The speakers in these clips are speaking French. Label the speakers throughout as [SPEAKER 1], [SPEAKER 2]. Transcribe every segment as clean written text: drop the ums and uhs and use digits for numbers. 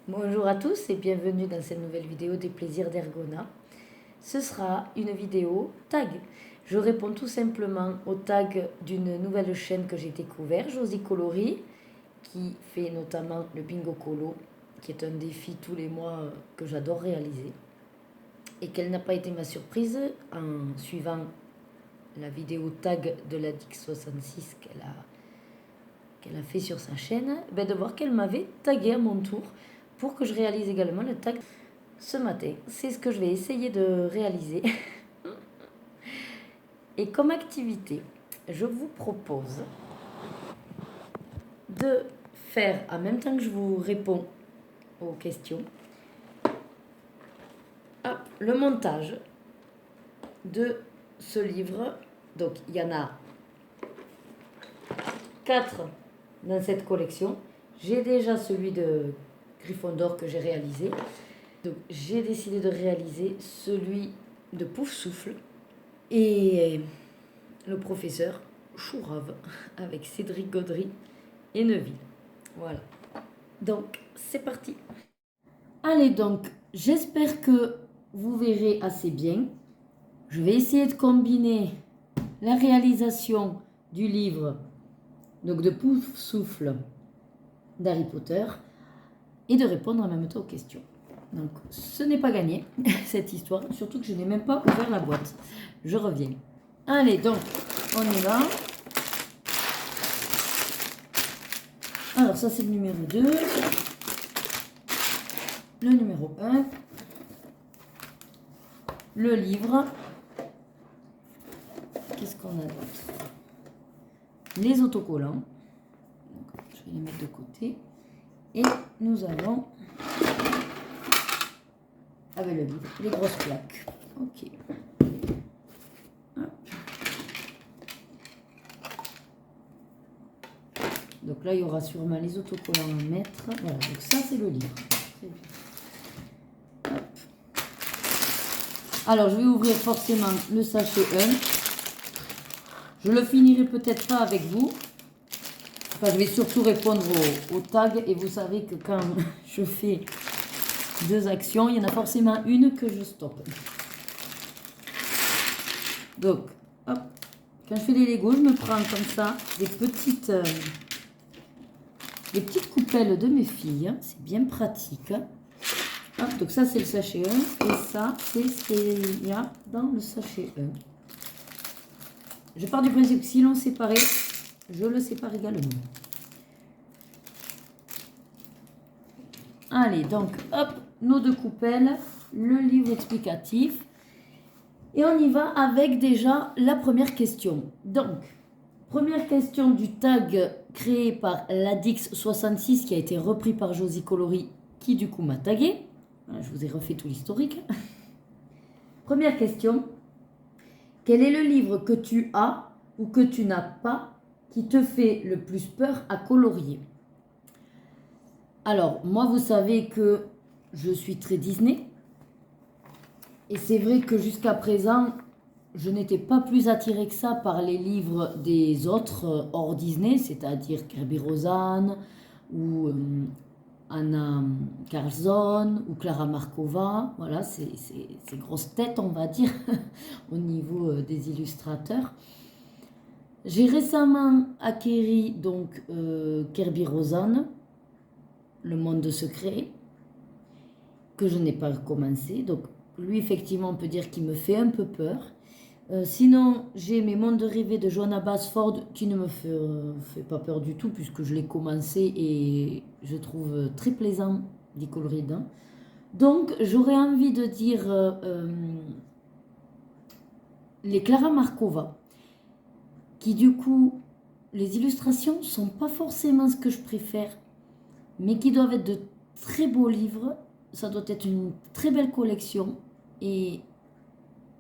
[SPEAKER 1] Bonjour à tous et bienvenue dans cette nouvelle vidéo des plaisirs d'Ergona. Ce sera une vidéo tag. Je réponds tout simplement au tag d'une nouvelle chaîne que j'ai découvert, Josie Coloris, qui fait notamment le bingo colo, qui est un défi tous les mois que j'adore réaliser. Et quelle n'a pas été ma surprise en suivant la vidéo tag de la Dix66 qu'elle a fait sur sa chaîne, de voir qu'elle m'avait tagué à mon tour pour que je réalise également le tag ce matin. C'est ce que je vais essayer de réaliser. Et comme activité, je vous propose de faire, en même temps que je vous réponds aux questions, le montage de ce livre. Donc il y en a 4 dans cette collection. J'ai déjà celui de Gryffondor que j'ai réalisé. Donc j'ai décidé de réaliser celui de Poufsouffle et le professeur Chourave avec Cédric Gaudry et Neville. Voilà. Donc c'est parti. Allez donc, j'espère que vous verrez assez bien. Je vais essayer de combiner la réalisation du livre donc de Poufsouffle d'Harry Potter et de répondre en même temps aux questions. Donc ce n'est pas gagné cette histoire, surtout que je n'ai même pas ouvert la boîte. Je reviens. Allez donc, on y va. Alors ça c'est le numéro 2. Le numéro 1. Le livre. Qu'est-ce qu'on a d'autre? Les autocollants. Donc, je vais les mettre de côté. Et nous avons, avec le livre, les grosses plaques. Ok. Hop. Donc là, il y aura sûrement les autocollants à mettre. Voilà, donc ça, c'est le livre. Très bien. Hop. Alors, je vais ouvrir forcément le sachet 1. Je le finirai peut-être pas avec vous. Enfin, je vais surtout répondre aux tags. Et vous savez que quand je fais 2 actions, il y en a forcément une que je stoppe. Donc, hop. Quand je fais les Legos, je me prends comme ça des petites coupelles de mes filles. C'est bien pratique. Hop, donc ça, c'est le sachet 1. Et ça, c'est ce qu'il y a dans le sachet 1. Je pars du principe que si l'on séparait, je le sépare également. Allez, donc, hop, nos 2 coupelles, le livre explicatif. Et on y va avec déjà la première question. Donc, première question du tag créé par Ladix66 qui a été repris par Josie Coloris qui du coup m'a tagué. Je vous ai refait tout l'historique. Première question. Quel est le livre que tu as ou que tu n'as pas qui te fait le plus peur à colorier? Alors, moi, vous savez que je suis très Disney. Et c'est vrai que jusqu'à présent, je n'étais pas plus attirée que ça par les livres des autres hors Disney, c'est-à-dire Kirby Rosanne ou Anna Carlson ou Clara Markova. Voilà, ces grosses têtes, on va dire, au niveau des illustrateurs. J'ai récemment acquéri donc Kirby Rosanne, Le Monde Secret, que je n'ai pas commencé. Donc lui, effectivement, on peut dire qu'il me fait un peu peur. Sinon, j'ai Mes Mondes rêvés de Johanna Basford qui ne me fait pas peur du tout puisque je l'ai commencé et je trouve très plaisant d'y colorer dedans. Donc, j'aurais envie de dire les Clara Markova qui du coup, les illustrations sont pas forcément ce que je préfère mais qui doivent être de très beaux livres. Ça doit être une très belle collection et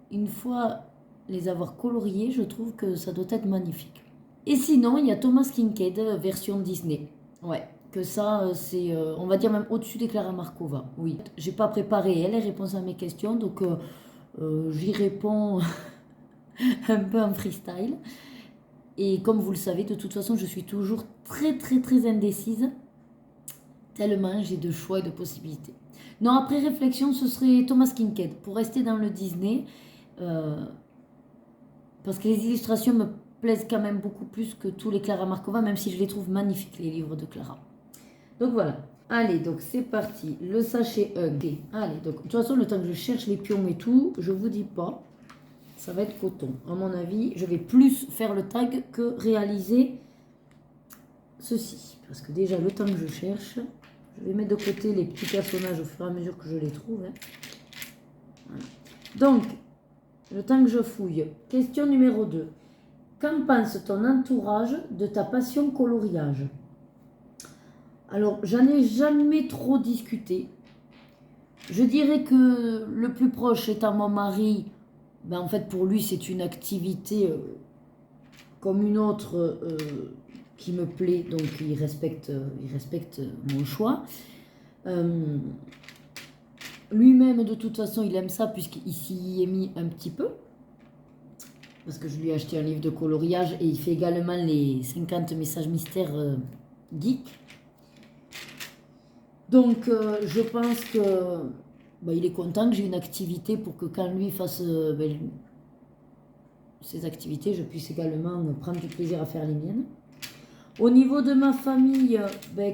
[SPEAKER 1] une fois les avoir coloriés, je trouve que ça doit être magnifique. Et sinon, il y a Thomas Kinkade version Disney. Ouais, que ça, c'est, on va dire même au-dessus des Clara Markova. Oui, j'ai pas préparé les réponses à mes questions, donc j'y réponds un peu en freestyle. Et comme vous le savez, de toute façon, je suis toujours très indécise. Tellement j'ai de choix et de possibilités. Non, après réflexion, ce serait Thomas Kinkade, pour rester dans le Disney, parce que les illustrations me plaisent quand même beaucoup plus que tous les Clara Markova, même si je les trouve magnifiques, les livres de Clara. Donc voilà. Allez, donc c'est parti. Le sachet 1. Allez, donc de toute façon, le temps que je cherche les pions et tout, je vous dis pas, ça va être coton. À mon avis, je vais plus faire le tag que réaliser ceci. Parce que déjà, le temps que je cherche, je vais mettre de côté les petits personnages au fur et à mesure que je les trouve. Hein. Voilà. Donc, le temps que je fouille. Question numéro 2. Qu'en pense ton entourage de ta passion coloriage? Alors, j'en ai jamais trop discuté. Je dirais que le plus proche étant mon mari, ben en fait pour lui c'est une activité comme une autre qui me plaît, donc il respecte mon choix. Lui-même de toute façon il aime ça puisqu'il s'y est mis un petit peu. Parce que je lui ai acheté un livre de coloriage et il fait également les 50 messages mystères geeks. Donc je pense que il est content que j'ai une activité pour que quand lui fasse ses activités, je puisse également prendre du plaisir à faire les miennes. Au niveau de ma famille,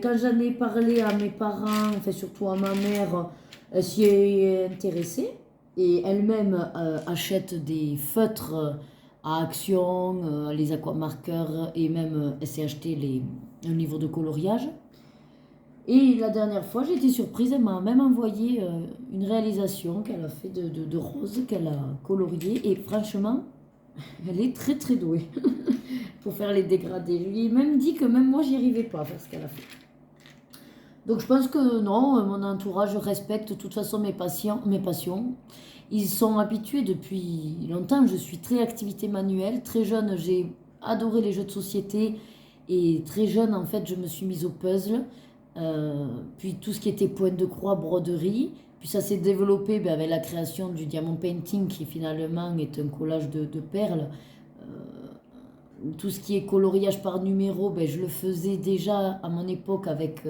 [SPEAKER 1] quand j'en ai parlé à mes parents, enfin surtout à ma mère, elle s'y est intéressée et elle-même achète des feutres à action, les aquamarqueurs et même elle s'est acheté un livre de coloriage. Et la dernière fois, j'ai été surprise, elle m'a même envoyé une réalisation qu'elle a fait de roses qu'elle a coloriées. Et franchement, elle est très très douée pour faire les dégradés. Je lui ai même dit que même moi, j'y arrivais pas à faire ce qu'elle a fait. Donc je pense que non, mon entourage respecte de toute façon mes passions. Ils sont habitués depuis longtemps. Je suis très activité manuelle. Très jeune, j'ai adoré les jeux de société. Et très jeune, en fait, je me suis mise au puzzle. Puis tout ce qui était point de croix, broderie. Puis ça s'est développé avec la création du diamond painting qui finalement est un collage de perles. Tout ce qui est coloriage par numéro, je le faisais déjà à mon époque avec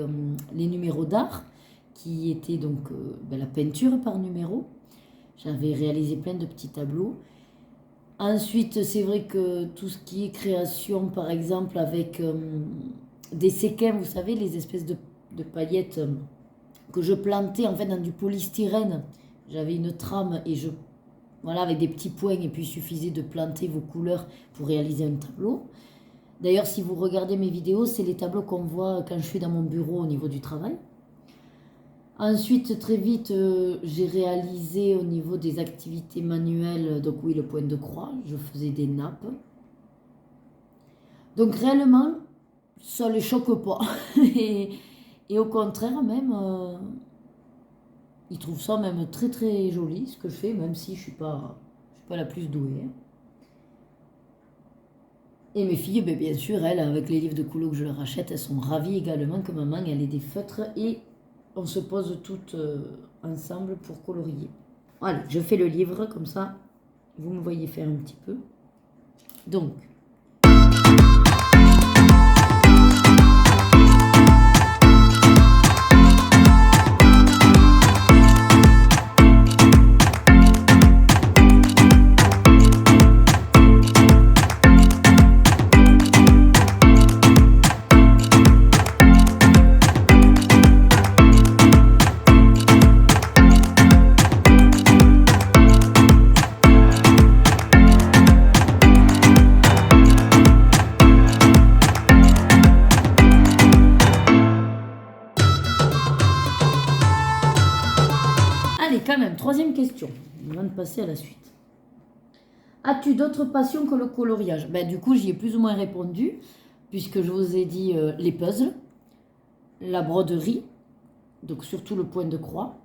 [SPEAKER 1] les numéros d'art, qui étaient donc la peinture par numéro. J'avais réalisé plein de petits tableaux. Ensuite, c'est vrai que tout ce qui est création, par exemple, avec des séquins, vous savez, les espèces de paillettes que je plantais en fait dans du polystyrène. J'avais une trame et avec des petits points et puis il suffisait de planter vos couleurs pour réaliser un tableau. D'ailleurs, si vous regardez mes vidéos, c'est les tableaux qu'on voit quand je suis dans mon bureau au niveau du travail. Ensuite, très vite, j'ai réalisé au niveau des activités manuelles, donc oui, le point de croix, je faisais des nappes. Donc réellement, ça ne les choque pas. Et au contraire, même, ils trouvent ça même très très joli, ce que je fais, même si je suis pas la plus douée. Et mes filles, bien sûr, elles, avec les livres de couleurs que je leur achète, elles sont ravies également que maman, elle ait des feutres et on se pose toutes ensemble pour colorier. Allez, je fais le livre, comme ça, vous me voyez faire un petit peu. Donc, quand même, troisième question, avant de passer à la suite. As-tu d'autres passions que le coloriage? Du coup, j'y ai plus ou moins répondu, puisque je vous ai dit les puzzles, la broderie, donc surtout le point de croix,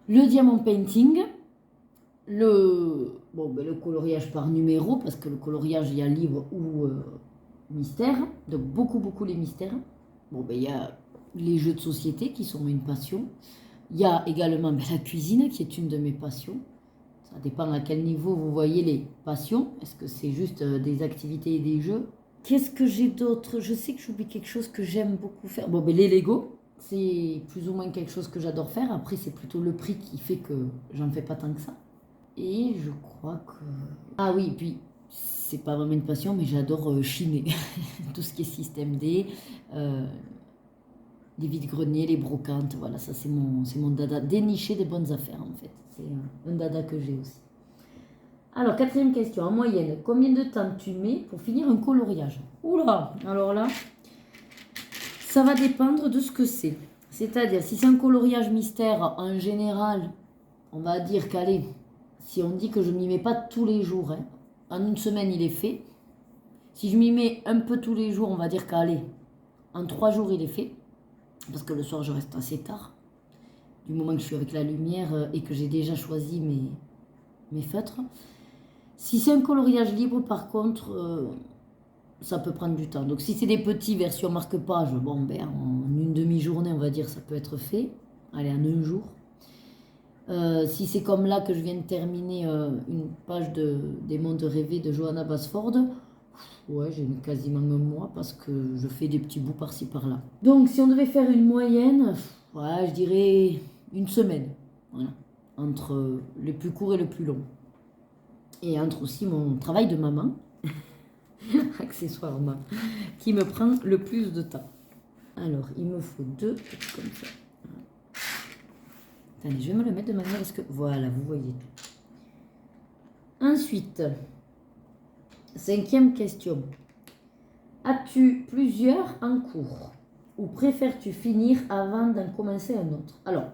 [SPEAKER 1] le diamond painting, le coloriage par numéro, parce que le coloriage, il y a livre ou mystère, donc beaucoup les mystères. Il y a les jeux de société qui sont une passion. Il y a également la cuisine qui est une de mes passions. Ça dépend à quel niveau vous voyez les passions. Est-ce que c'est juste des activités et des jeux? Qu'est-ce que j'ai d'autre? Je sais que j'oublie quelque chose que j'aime beaucoup faire. Les Lego. C'est plus ou moins quelque chose que j'adore faire. Après, c'est plutôt le prix qui fait que j'en fais pas tant que ça. Et je crois que... Ah oui, puis c'est pas vraiment une passion, mais j'adore chiner. Tout ce qui est système D, les vides-greniers, les brocantes, voilà, ça c'est mon dada. Dénicher des bonnes affaires en fait. C'est un dada que j'ai aussi. Alors, quatrième question. En moyenne, combien de temps tu mets pour finir un coloriage? Oula, alors là, ça va dépendre de ce que c'est. C'est-à-dire, si c'est un coloriage mystère, en général, on va dire qu'allez, si on dit que je ne m'y mets pas tous les jours, hein, en une semaine, il est fait. Si je m'y mets un peu tous les jours, on va dire qu'allez, en 3 jours, il est fait. Parce que le soir, je reste assez tard. Du moment que je suis avec la lumière et que j'ai déjà choisi mes feutres. Si c'est un coloriage libre, par contre, ça peut prendre du temps. Donc si c'est des petits versions marque-page, bon, ben, en une demi-journée, on va dire, ça peut être fait. Allez, en un jour. Si c'est comme là que je viens de terminer une page des mondes rêvés de Johanna Basford, ouais, j'ai mis quasiment un mois parce que je fais des petits bouts par-ci par-là. Donc si on devait faire une moyenne, ouais, je dirais une semaine. Voilà. Entre le plus court et le plus long. Et entre aussi mon travail de maman, accessoirement, qui me prend le plus de temps. Alors, il me faut 2 comme ça. Attendez, je vais me le mettre de manière à ce que... Voilà, vous voyez tout. Ensuite, 5e question. As-tu plusieurs en cours? Ou préfères-tu finir avant d'en commencer un autre? Alors,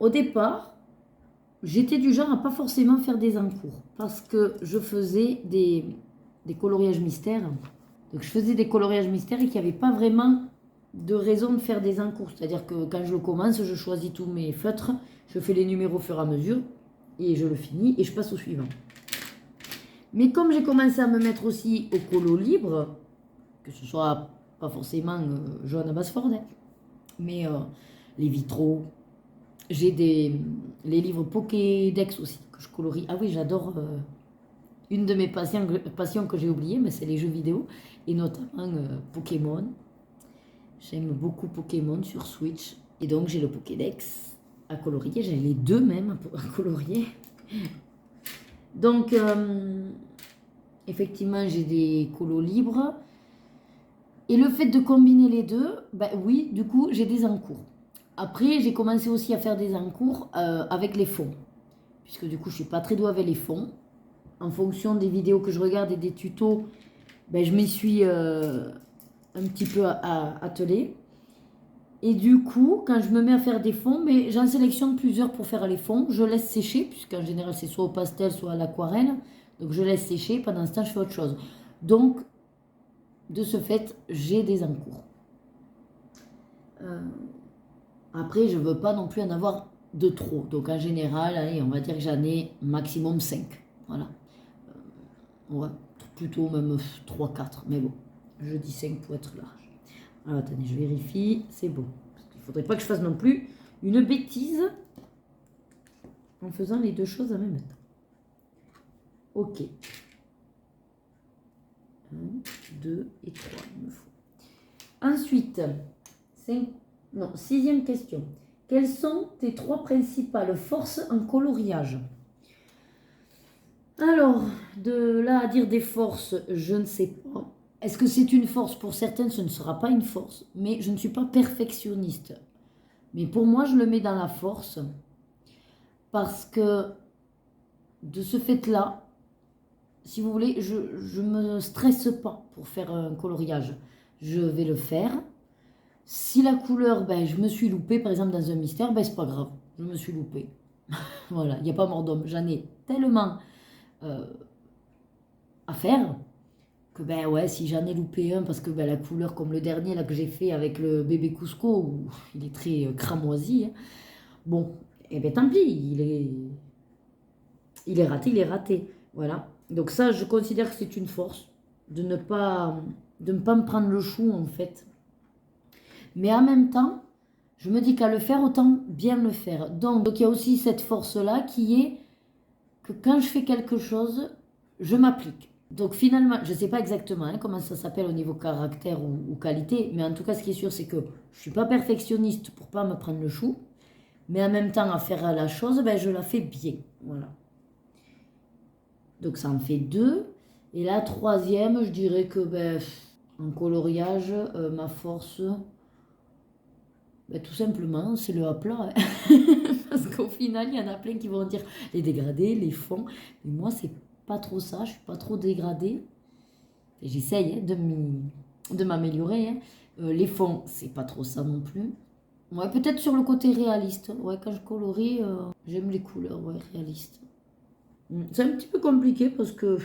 [SPEAKER 1] au départ, j'étais du genre à pas forcément faire des encours. Parce que je faisais des coloriages mystères. Donc je faisais des coloriages mystères et qu'il n'y avait pas vraiment de raison de faire des encours. C'est-à-dire que quand je le commence, je choisis tous mes feutres, je fais les numéros au fur et à mesure et je le finis et je passe au suivant. Mais comme j'ai commencé à me mettre aussi au colo libre, que ce soit pas forcément Johanna Basford, hein, mais les vitraux, j'ai les livres Pokédex aussi que je colorie. Ah oui, j'adore. Une de mes passions que j'ai oubliées, mais c'est les jeux vidéo, et notamment Pokémon. J'aime beaucoup Pokémon sur Switch, et donc j'ai le Pokédex à colorier, j'ai les 2 même à colorier. Donc, effectivement, j'ai des colos libres, et le fait de combiner les deux, ben oui, du coup, j'ai des encours. Après, j'ai commencé aussi à faire des encours avec les fonds, puisque du coup, je suis pas très douée avec les fonds. En fonction des vidéos que je regarde et des tutos, ben, je m'y suis un petit peu attelée. Et du coup, quand je me mets à faire des fonds, mais j'en sélectionne plusieurs pour faire les fonds. Je laisse sécher, puisqu'en général, c'est soit au pastel, soit à l'aquarelle. Donc, je laisse sécher. Pendant ce temps, je fais autre chose. Donc, de ce fait, j'ai des encours. Après, je ne veux pas non plus en avoir de trop. Donc, en général, allez, on va dire que j'en ai maximum 5. Voilà. Ouais, plutôt même 3-4, mais bon, je dis 5 pour être large. Alors attendez, je vérifie, c'est bon. Parce qu'il ne faudrait pas que je fasse non plus une bêtise en faisant les 2 choses en même temps. Ok. 1, 2 et 3, il me faut. Ensuite, 6e question. Quelles sont tes 3 principales forces en coloriage? Alors, de là à dire des forces, je ne sais pas. Est-ce que c'est une force? Pour certaines, ce ne sera pas une force. Mais je ne suis pas perfectionniste. Mais pour moi, je le mets dans la force. Parce que, de ce fait-là, si vous voulez, je ne me stresse pas pour faire un coloriage. Je vais le faire. Si la couleur, ben, je me suis loupée, par exemple, dans un mystère, ben, c'est pas grave. Je me suis loupée. Voilà, il n'y a pas mort d'homme. J'en ai tellement... à faire que ben ouais, si j'en ai loupé un parce que ben, la couleur comme le dernier là que j'ai fait avec le bébé Cusco où il est très cramoisi, hein, bon, et ben tant pis, il est raté, voilà. Donc ça, je considère que c'est une force de ne pas me prendre le chou en fait, mais en même temps je me dis qu'à le faire, autant bien le faire. Donc il y a aussi cette force là qui est que quand je fais quelque chose, je m'applique. Donc finalement, je ne sais pas exactement hein, comment ça s'appelle au niveau caractère ou qualité, mais en tout cas, ce qui est sûr, c'est que je ne suis pas perfectionniste pour pas me prendre le chou, mais en même temps, à faire la chose, ben, je la fais bien. Voilà. Donc ça en fait deux. Et la troisième, je dirais que ben, en coloriage, ma force, ben, tout simplement, c'est le aplat. Hein. Parce qu'au final, il y en a plein qui vont dire les dégradés, les fonds. Mais moi, c'est pas trop ça, je suis pas trop dégradée. J'essaye hein, de m'améliorer. Hein. Les fonds, c'est pas trop ça non plus. Ouais, peut-être sur le côté réaliste. Ouais, quand je colorie, j'aime les couleurs ouais, réalistes. C'est un petit peu compliqué parce que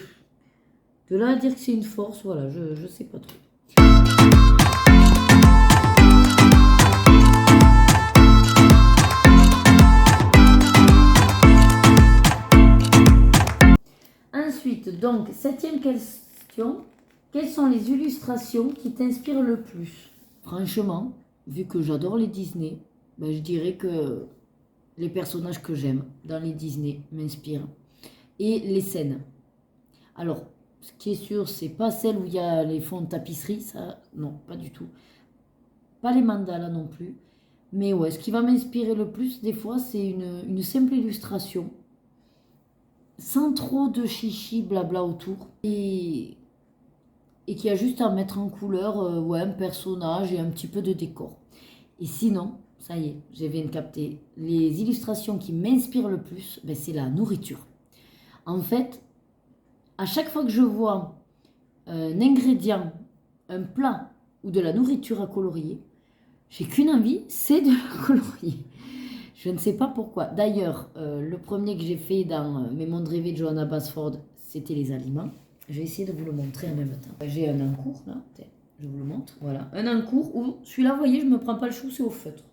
[SPEAKER 1] de là à dire que c'est une force, voilà, je sais pas trop. Ensuite, donc, septième question. Quelles sont les illustrations qui t'inspirent le plus? Franchement, vu que j'adore les Disney, ben, je dirais que les personnages que j'aime dans les Disney m'inspirent. Et les scènes. Alors, ce qui est sûr, c'est pas celle où il y a les fonds de tapisserie, ça, non, pas du tout. Pas les mandalas non plus. Mais ouais, ce qui va m'inspirer le plus, des fois, c'est une simple illustration, sans trop de chichi blabla autour, et qui a juste à mettre en couleur ouais, un personnage et un petit peu de décor. Et sinon, ça y est, je viens de capter, les illustrations qui m'inspirent le plus, ben, c'est la nourriture. En fait, à chaque fois que je vois un ingrédient, un plat ou de la nourriture à colorier, j'ai qu'une envie, c'est de la colorier. Je ne sais pas pourquoi. D'ailleurs, le premier que j'ai fait dans Mes mondes rêvés de Johanna Basford, c'était les aliments. Je vais essayer de vous le montrer en même temps. J'ai un encours là, je vous le montre. Voilà, un encours où celui-là, vous voyez, je ne me prends pas le chou, c'est au feutre.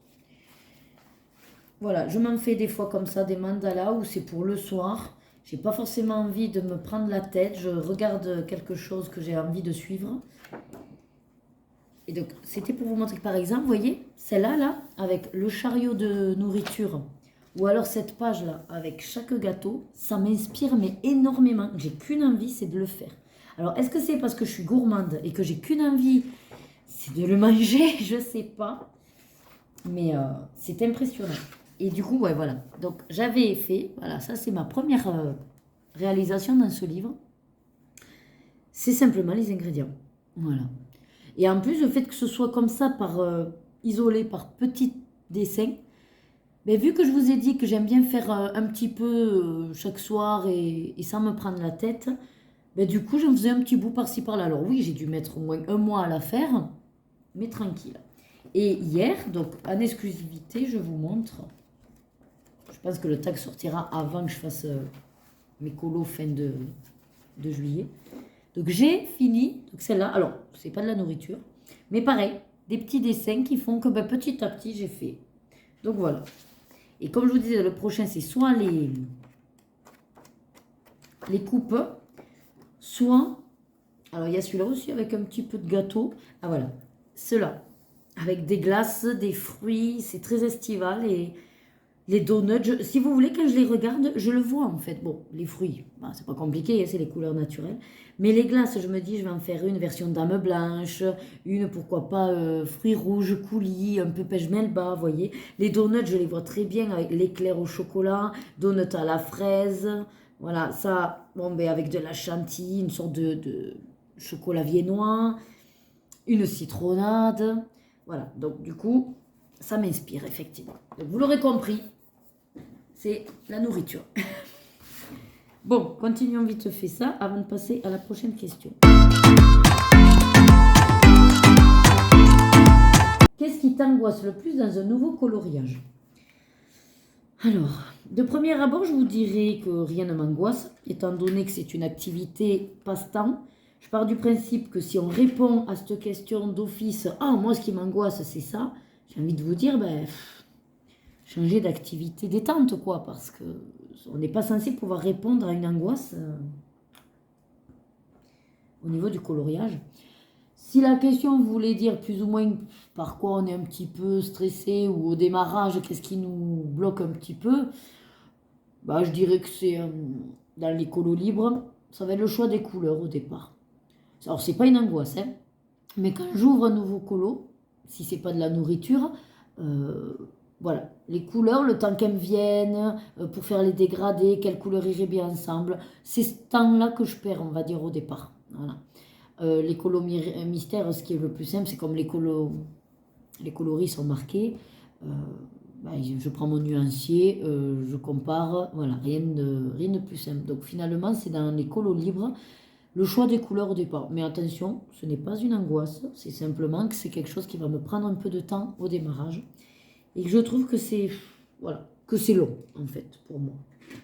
[SPEAKER 1] Voilà, je m'en fais des fois comme ça, des mandalas où c'est pour le soir. J'ai pas forcément envie de me prendre la tête. Je regarde quelque chose que j'ai envie de suivre. Et donc, c'était pour vous montrer que, par exemple, vous voyez, celle-là, là, avec le chariot de nourriture, ou alors cette page-là, avec chaque gâteau, ça m'inspire, mais énormément. J'ai qu'une envie, c'est de le faire. Alors, est-ce que c'est parce que je suis gourmande et que j'ai qu'une envie, c'est de le manger? Je sais pas. Mais c'est impressionnant. Et du coup, ouais, voilà. Donc, j'avais fait, voilà, ça, c'est ma première réalisation dans ce livre. C'est simplement les ingrédients. Voilà. Et en plus, le fait que ce soit comme ça, isolé par petits dessins, mais vu que je vous ai dit que j'aime bien faire un petit peu chaque soir et sans me prendre la tête, ben du coup, j'en faisais un petit bout par-ci par-là. Alors oui, j'ai dû mettre au moins un mois à la faire, mais tranquille. Et hier, donc en exclusivité, je vous montre. Je pense que le tag sortira avant que je fasse mes colos fin de juillet. Donc j'ai fini, donc celle-là, alors c'est pas de la nourriture, mais pareil, des petits dessins qui font que ben, petit à petit j'ai fait. Donc voilà. Et comme je vous disais, le prochain c'est soit les coupes, soit, alors il y a celui-là aussi avec un petit peu de gâteau. Ah voilà, ceux-là, avec des glaces, des fruits, c'est très estival et les donuts, si vous voulez, quand je les regarde, je le vois en fait. Bon, les fruits, ben, c'est pas compliqué, hein, c'est les couleurs naturelles. Mais les glaces, je me dis, je vais en faire une version dame blanche, une, pourquoi pas, fruits rouges, coulis, un peu pêche melba, vous voyez. Les donuts, je les vois très bien avec l'éclair au chocolat, donuts à la fraise. Voilà, ça, bon, ben, avec de la chantilly, une sorte de chocolat viennois, une citronnade. Voilà, donc du coup, ça m'inspire effectivement. Donc, vous l'aurez compris, c'est la nourriture. Bon, continuons vite fait ça avant de passer à la prochaine question. Qu'est-ce qui t'angoisse le plus dans un nouveau coloriage? Alors, de premier abord, je vous dirais que rien ne m'angoisse, étant donné que c'est une activité passe-temps. Je pars du principe que si on répond à cette question d'office, « Ah, moi, ce qui m'angoisse, c'est ça », j'ai envie de vous dire, ben, changer d'activité détente, quoi, parce que on n'est pas censé pouvoir répondre à une angoisse au niveau du coloriage. Si la question voulait dire plus ou moins par quoi on est un petit peu stressé ou au démarrage, qu'est-ce qui nous bloque un petit peu, bah, je dirais que c'est dans les colos libres, ça va être le choix des couleurs au départ. Alors, c'est pas une angoisse, hein, mais quand j'ouvre un nouveau colo, si c'est pas de la nourriture, voilà, les couleurs, le temps qu'elles me viennent, pour faire les dégradés, quelles couleurs iraient bien ensemble, c'est ce temps-là que je perds, on va dire, au départ. Voilà. Les colos mystères, ce qui est le plus simple, c'est comme les coloris sont marqués. Je prends mon nuancier, je compare, voilà, rien de plus simple. Donc finalement, c'est dans les colos libres, le choix des couleurs au départ. Mais attention, ce n'est pas une angoisse, c'est simplement que c'est quelque chose qui va me prendre un peu de temps au démarrage. Et que je trouve que c'est, voilà, que c'est long, en fait, pour moi.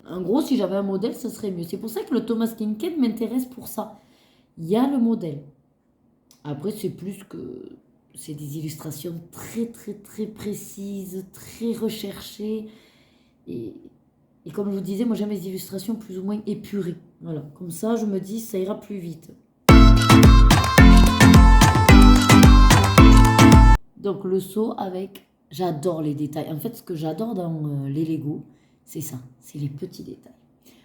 [SPEAKER 1] En gros, si j'avais un modèle, ça serait mieux. C'est pour ça que le Thomas Kinkade m'intéresse pour ça. Il y a le modèle. Après, c'est plus que... C'est des illustrations très, très, très précises, très recherchées. Et comme je vous disais, moi j'aime les illustrations plus ou moins épurées. Voilà, comme ça, je me dis, ça ira plus vite. Donc le seau avec... J'adore les détails. En fait, ce que j'adore dans les Lego, c'est ça, c'est les petits détails.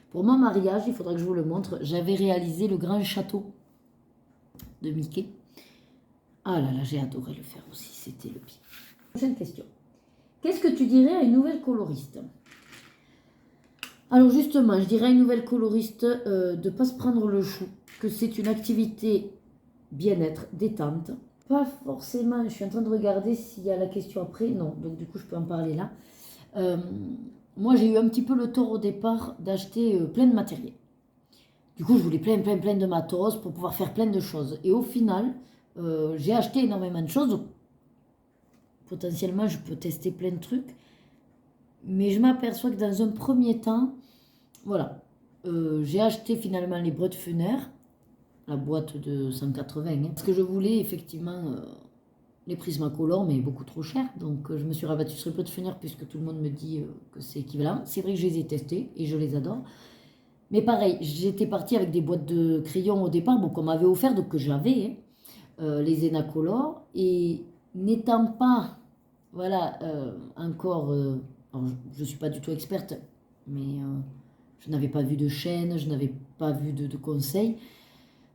[SPEAKER 1] Pour mon mariage, il faudra que je vous le montre, j'avais réalisé le grand château de Mickey. Ah là là, j'ai adoré le faire aussi, c'était le pire. Prochaine question. Qu'est-ce que tu dirais à une nouvelle coloriste? Alors justement, je dirais à une nouvelle coloriste de ne pas se prendre le chou, que c'est une activité bien-être, détente. Pas forcément, je suis en train de regarder s'il y a la question après. Non, donc du coup, je peux en parler là. Moi, j'ai eu un petit peu le tort au départ d'acheter plein de matériel. Du coup, je voulais plein de matos pour pouvoir faire plein de choses. Et au final, j'ai acheté énormément de choses. Donc, potentiellement, je peux tester plein de trucs. Mais je m'aperçois que dans un premier temps, voilà, j'ai acheté finalement les Brutfuner, la boîte de 180. Hein, parce que je voulais effectivement les Prismacolor, mais beaucoup trop cher. Donc, je me suis rabattue sur les Brutfuner puisque tout le monde me dit que c'est équivalent. C'est vrai que je les ai testés et je les adore. Mais pareil, j'étais partie avec des boîtes de crayons au départ, bon, qu'on m'avait offert, donc que j'avais, les Enacolor. Et n'étant pas, voilà, encore, alors, je ne suis pas du tout experte, mais je n'avais pas vu de chaîne, je n'avais pas vu de conseils.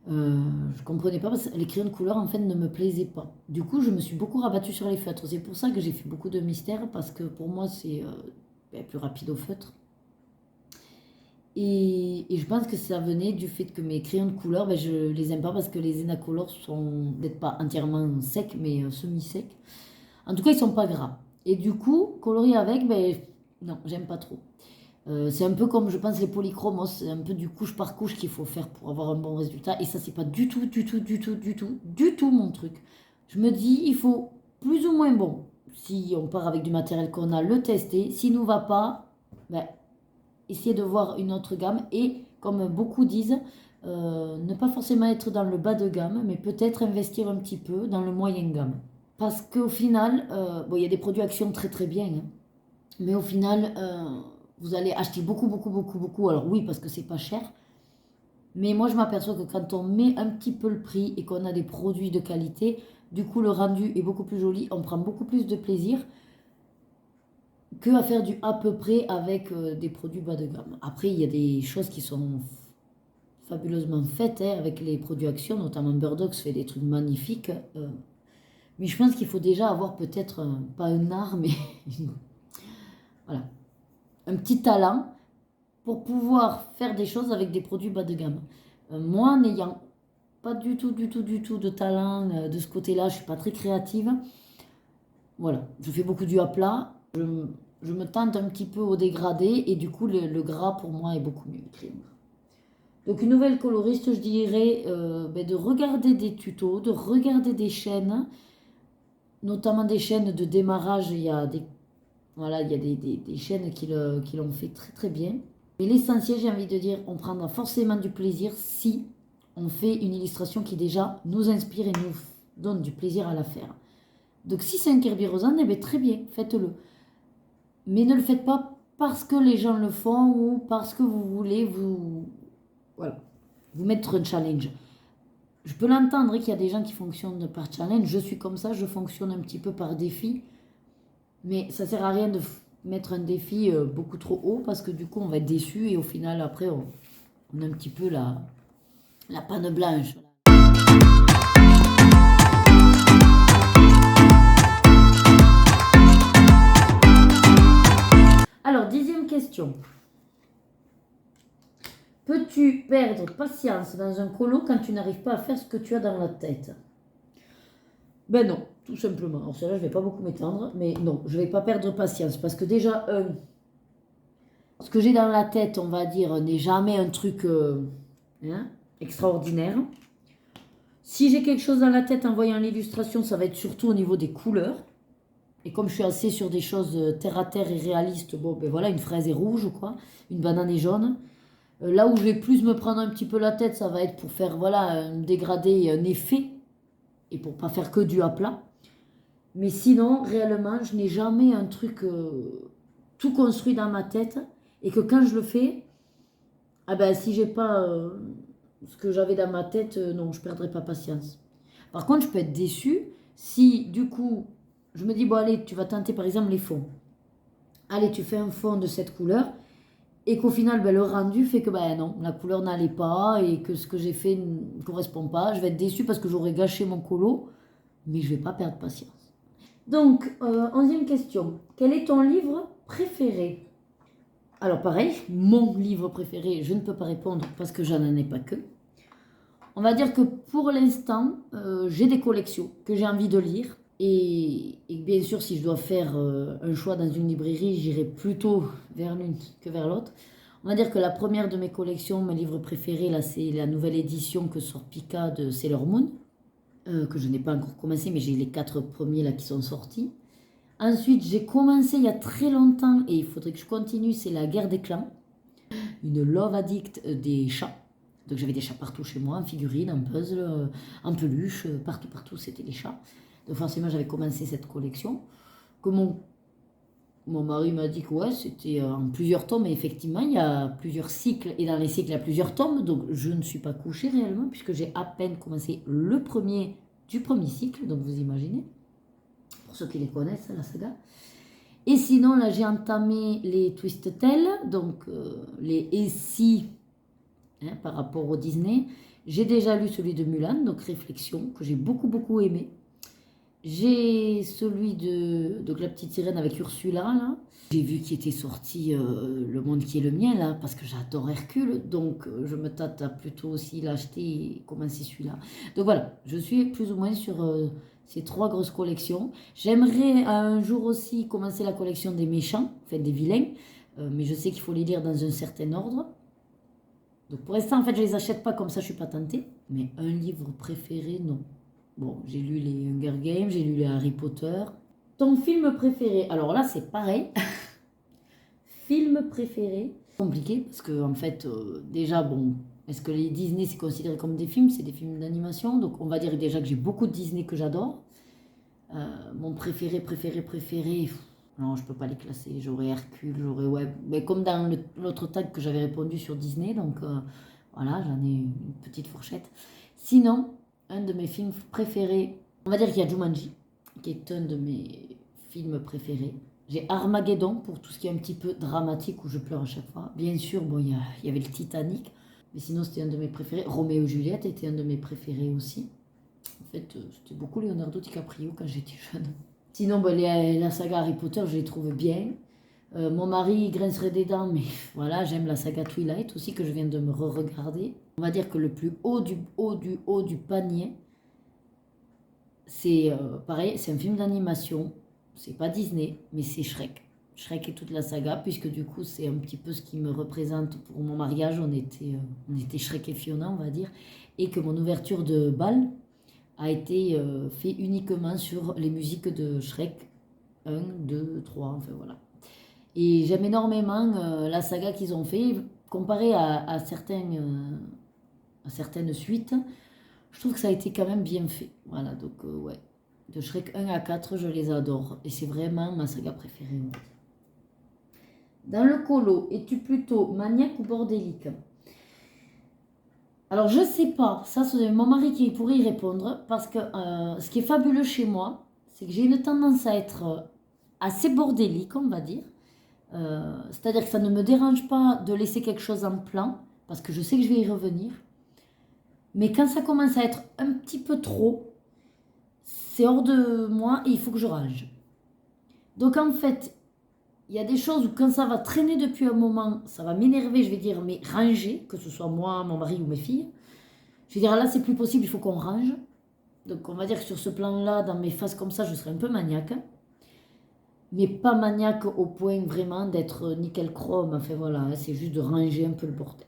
[SPEAKER 1] Je ne comprenais pas parce que les crayons de couleur, en fait, ne me plaisaient pas. Du coup, je me suis beaucoup rabattue sur les feutres. C'est pour ça que j'ai fait beaucoup de mystères, parce que pour moi, c'est plus rapide au feutre. Et je pense que ça venait du fait que mes crayons de couleur, ben, je les aime pas parce que les Enacolor sont peut-être pas entièrement secs, mais semi-secs. En tout cas, ils sont pas gras. Et du coup, colorer avec, ben, non, j'aime pas trop. C'est un peu comme, je pense, les polychromos. C'est un peu du couche par couche qu'il faut faire pour avoir un bon résultat. Et ça, c'est pas du tout mon truc. Je me dis, il faut plus ou moins bon. Si on part avec du matériel qu'on a, le tester. S'il nous va pas, ben, essayer de voir une autre gamme et, comme beaucoup disent, ne pas forcément être dans le bas de gamme, mais peut-être investir un petit peu dans le moyen gamme. Parce qu'au final, bon, il y a des produits Action très très bien, hein, mais au final, vous allez acheter beaucoup. Alors oui, parce que c'est pas cher, mais moi je m'aperçois que quand on met un petit peu le prix et qu'on a des produits de qualité, du coup le rendu est beaucoup plus joli, on prend beaucoup plus de plaisir que à faire du à peu près avec des produits bas de gamme. Après, il y a des choses qui sont fabuleusement faites hein, avec les produits Action, notamment Birdox fait des trucs magnifiques. Mais je pense qu'il faut déjà avoir peut-être, pas un art, mais voilà, un petit talent pour pouvoir faire des choses avec des produits bas de gamme. Moi, n'ayant pas du tout de talent de ce côté-là, je ne suis pas très créative. Voilà, je fais beaucoup du à plat. Je me tente un petit peu au dégradé et du coup le gras pour moi est beaucoup mieux. Donc une nouvelle coloriste, je dirais de regarder des tutos, de regarder des chaînes, notamment des chaînes de démarrage. Il y a des, voilà, il y a des chaînes qui l'ont fait très très bien. Mais l'essentiel, j'ai envie de dire, on prendra forcément du plaisir si on fait une illustration qui déjà nous inspire et nous donne du plaisir à la faire. Donc si c'est un Kirby Rosen, eh bien, très bien, faites-le. Mais ne le faites pas parce que les gens le font ou parce que vous voulez voilà, vous mettre un challenge. Je peux l'entendre qu'il y a des gens qui fonctionnent par challenge. Je suis comme ça, je fonctionne un petit peu par défi. Mais ça sert à rien de mettre un défi beaucoup trop haut parce que du coup on va être déçu et au final après on a un petit peu La panne blanche. Alors, 10e question. Peux-tu perdre patience dans un colo quand tu n'arrives pas à faire ce que tu as dans la tête? Ben non, tout simplement. Alors celle-là, je ne vais pas beaucoup m'étendre, mais non, je ne vais pas perdre patience. Parce que déjà, ce que j'ai dans la tête, on va dire, n'est jamais un truc extraordinaire. Si j'ai quelque chose dans la tête en voyant l'illustration, ça va être surtout au niveau des couleurs. Et comme je suis assez sur des choses terre à terre et réalistes, bon, ben voilà, une fraise est rouge, quoi, une banane est jaune. Là où je vais plus me prendre un petit peu la tête, ça va être pour faire, voilà, un dégradé, un effet, et pour pas faire que du à plat. Mais sinon, réellement, je n'ai jamais un truc tout construit dans ma tête, et que quand je le fais, ah ben, si j'ai pas ce que j'avais dans ma tête, non, je perdrai pas patience. Par contre, je peux être déçue si, du coup, je me dis, bon, allez, tu vas tenter par exemple les fonds. Allez, tu fais un fond de cette couleur, et qu'au final, ben, le rendu fait que ben, non, la couleur n'allait pas, et que ce que j'ai fait ne correspond pas. Je vais être déçue parce que j'aurais gâché mon colo, mais je vais pas perdre patience. Donc, 11e question. Quel est ton livre préféré? Alors pareil, mon livre préféré, je ne peux pas répondre parce que j'en ai pas que. On va dire que pour l'instant, j'ai des collections que j'ai envie de lire. Et bien sûr, si je dois faire un choix dans une librairie, j'irai plutôt vers l'une que vers l'autre. On va dire que la première de mes collections, mes livres préférés, là, c'est la nouvelle édition que sort Pika de Sailor Moon, que je n'ai pas encore commencé, mais j'ai les 4 premiers là qui sont sortis. Ensuite, j'ai commencé il y a très longtemps, et il faudrait que je continue, c'est La Guerre des clans, une love addict des chats. Donc j'avais des chats partout chez moi, en figurines, en puzzle, en peluche, partout c'était les chats. Donc forcément j'avais commencé cette collection, que mon mari m'a dit que ouais, c'était en plusieurs tomes, et effectivement il y a plusieurs cycles, et dans les cycles il y a plusieurs tomes, donc je ne suis pas couchée réellement, puisque j'ai à peine commencé le premier du premier cycle, donc vous imaginez, pour ceux qui les connaissent, la saga. Et sinon là j'ai entamé les Twist Tales, donc les et si par rapport au Disney. J'ai déjà lu celui de Mulan, donc Réflexion, que j'ai beaucoup aimé. J'ai celui de donc La Petite Sirène avec Ursula, là. J'ai vu qu'il était sorti Le Monde qui est le mien, là, parce que j'adore Hercule, donc je me tâte à plutôt aussi l'acheter et commencer celui-là. Donc voilà, je suis plus ou moins sur ces 3 grosses collections. J'aimerais un jour aussi commencer la collection des méchants, enfin des vilains, mais je sais qu'il faut les lire dans un certain ordre. Donc pour l'instant, en fait, je les achète pas comme ça, je suis pas tentée. Mais un livre préféré, non. Bon, j'ai lu les Hunger Games, j'ai lu les Harry Potter. Ton film préféré? Alors là, c'est pareil. Film préféré? Compliqué, parce que en fait, déjà, bon, est-ce que les Disney, c'est considéré comme des films? C'est des films d'animation. Donc on va dire déjà que j'ai beaucoup de Disney que j'adore. Mon préféré, non, je peux pas les classer. J'aurais Hercule, j'aurais ouais, mais comme dans l'autre tag que j'avais répondu sur Disney, donc voilà, j'en ai une petite fourchette. Sinon, un de mes films préférés, on va dire qu'il y a Jumanji, qui est un de mes films préférés. J'ai Armageddon pour tout ce qui est un petit peu dramatique où je pleure à chaque fois. Bien sûr, bon, il y avait le Titanic, mais sinon c'était un de mes préférés. Roméo et Juliette était un de mes préférés aussi. En fait, c'était beaucoup Leonardo DiCaprio quand j'étais jeune. Sinon, ben, la saga Harry Potter, je les trouve bien. Mon mari grincerait des dents, mais voilà, j'aime la saga Twilight aussi, que je viens de me re-regarder. On va dire que le plus haut du panier, c'est pareil, c'est un film d'animation. C'est pas Disney, mais c'est Shrek. Shrek et toute la saga, puisque du coup, c'est un petit peu ce qui me représente pour mon mariage. On était Shrek et Fiona, on va dire. Et que mon ouverture de bal a été fait uniquement sur les musiques de Shrek 1, 2, 3, enfin voilà. Et j'aime énormément la saga qu'ils ont fait, comparé à certaines suites. Je trouve que ça a été quand même bien fait. Voilà, donc ouais. De Shrek 1 à 4, je les adore. Et c'est vraiment ma saga préférée. Dans le colo, es-tu plutôt maniaque ou bordélique? Alors, je sais pas, ça c'est mon mari qui pourrait y répondre, parce que ce qui est fabuleux chez moi, c'est que j'ai une tendance à être assez bordélique, on va dire. C'est-à-dire que ça ne me dérange pas de laisser quelque chose en plan, parce que je sais que je vais y revenir. Mais quand ça commence à être un petit peu trop, c'est hors de moi et il faut que je range. Donc en fait, il y a des choses où quand ça va traîner depuis un moment, ça va m'énerver, je vais dire, mais ranger, que ce soit moi, mon mari ou mes filles. Je vais dire, là, c'est plus possible, il faut qu'on range. Donc on va dire que sur ce plan-là, dans mes phases comme ça, je serai un peu maniaque. Mais pas maniaque au point vraiment d'être nickel chrome. Enfin voilà, hein, c'est juste de ranger un peu le bordel.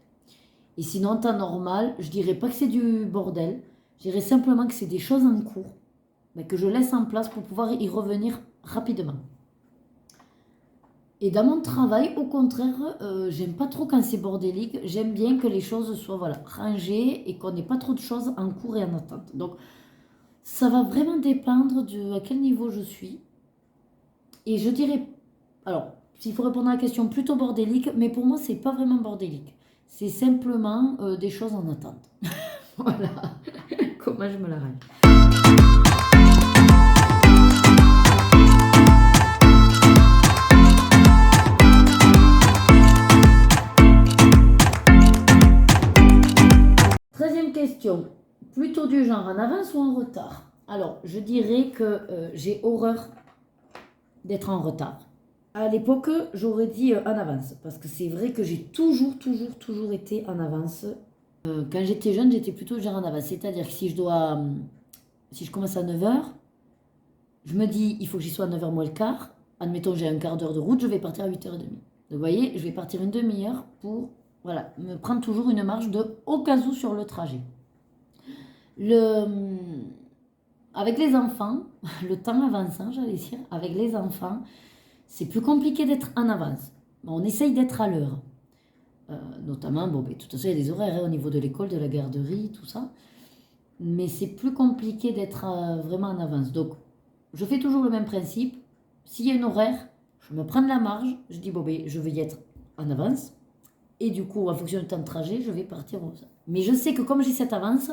[SPEAKER 1] Et sinon, en temps normal, je dirais pas que c'est du bordel. Je dirais simplement que c'est des choses en cours, mais que je laisse en place pour pouvoir y revenir rapidement. Et dans mon travail, au contraire, j'aime pas trop quand c'est bordélique. J'aime bien que les choses soient voilà, rangées et qu'on n'ait pas trop de choses en cours et en attente. Donc, ça va vraiment dépendre de à quel niveau je suis. Et je dirais, alors, s'il faut répondre à la question, plutôt bordélique, mais pour moi, c'est pas vraiment bordélique. C'est simplement des choses en attente. Voilà comment je me la range. 13e question. Plutôt du genre en avance ou en retard? Alors, je dirais que j'ai horreur d'être en retard. À l'époque, j'aurais dit en avance, parce que c'est vrai que j'ai toujours été en avance. Quand j'étais jeune, j'étais plutôt genre en avance. C'est-à-dire que si je commence à 9h, je me dis, il faut que j'y sois à 9h moins le quart. Admettons, j'ai un quart d'heure de route, je vais partir à 8h30. Donc, vous voyez, je vais partir une demi-heure pour, voilà, me prendre toujours une marge de au cas où sur le trajet. Avec les enfants, le temps avançant, j'allais dire, avec les enfants, c'est plus compliqué d'être en avance. On essaye d'être à l'heure. Notamment, bon, de toute façon, il y a des horaires au niveau de l'école, de la garderie, tout ça. Mais c'est plus compliqué d'être vraiment en avance. Donc, je fais toujours le même principe. S'il y a un horaire, je me prends de la marge. Je dis, je vais y être en avance. Et du coup, en fonction du temps de trajet, je vais partir. Mais je sais que comme j'ai cette avance,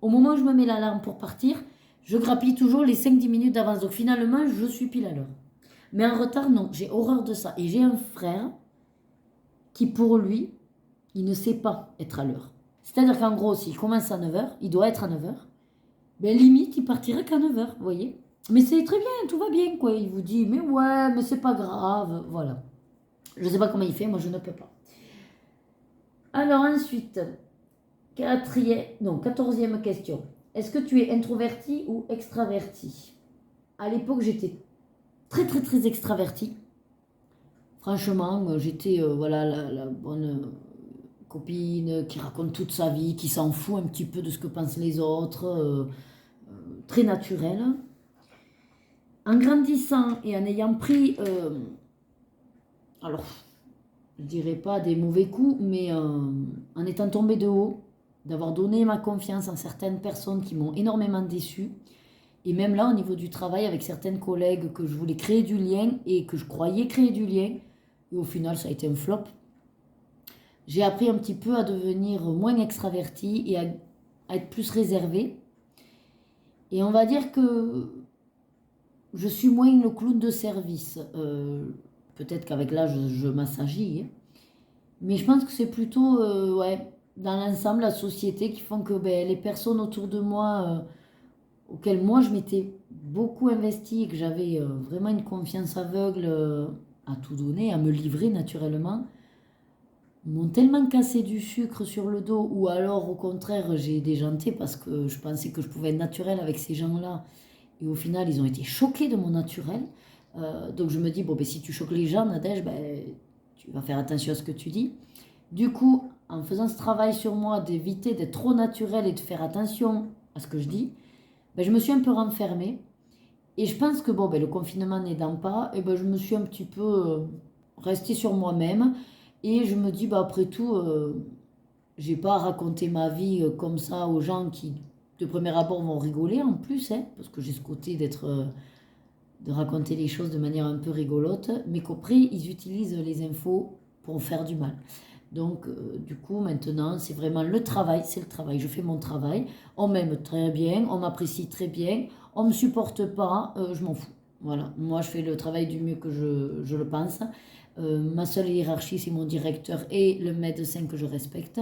[SPEAKER 1] au moment où je me mets l'alarme pour partir, je grappille toujours les 5-10 minutes d'avance. Donc finalement, je suis pile à l'heure. Mais en retard, non, j'ai horreur de ça. Et j'ai un frère qui, pour lui, il ne sait pas être à l'heure. C'est-à-dire qu'en gros, s'il commence à 9h, il doit être à 9h. Ben limite, il partira qu'à 9h, vous voyez. Mais c'est très bien, tout va bien, quoi. Il vous dit, mais ouais, mais c'est pas grave, voilà. Je ne sais pas comment il fait, moi je ne peux pas. Alors ensuite, 14e question. Est-ce que tu es introverti ou extraverti? À l'époque, j'étais très extraverti. Franchement, j'étais voilà, la bonne copine qui raconte toute sa vie, qui s'en fout un petit peu de ce que pensent les autres, très naturelle. En grandissant et en ayant pris, alors je dirais pas des mauvais coups, mais en étant tombée de haut, d'avoir donné ma confiance à certaines personnes qui m'ont énormément déçue. Et même là, au niveau du travail, avec certaines collègues que je voulais créer du lien et que je croyais créer du lien, et au final, ça a été un flop. J'ai appris un petit peu à devenir moins extravertie et à être plus réservée. Et on va dire que je suis moins le clown de service. Peut-être qu'avec l'âge, je m'assagis. Hein. Mais je pense que c'est plutôt, ouais, dans l'ensemble, la société qui font que les personnes autour de moi, auxquelles moi je m'étais beaucoup investie et que j'avais vraiment une confiance aveugle à tout donner, à me livrer naturellement, m'ont tellement cassé du sucre sur le dos, ou alors au contraire j'ai déjanté parce que je pensais que je pouvais être naturelle avec ces gens-là, et au final ils ont été choqués de mon naturel. Donc je me dis, si tu choques les gens, Nadège, tu vas faire attention à ce que tu dis. Du coup, en faisant ce travail sur moi, d'éviter d'être trop naturelle et de faire attention à ce que je dis, je me suis un peu renfermée. Et je pense que le confinement n'aidant pas, je me suis un petit peu restée sur moi-même. Et je me dis, après tout, j'ai pas à raconter ma vie comme ça aux gens qui, de premier abord, vont rigoler en plus, hein, parce que j'ai ce côté de raconter les choses de manière un peu rigolote, mais qu'après, ils utilisent les infos pour faire du mal. Donc, du coup, maintenant, c'est vraiment le travail, c'est le travail. Je fais mon travail, on m'aime très bien, on m'apprécie très bien, on me supporte pas, je m'en fous. Voilà, moi, je fais le travail du mieux que je le pense. Ma seule hiérarchie, c'est mon directeur et le médecin que je respecte.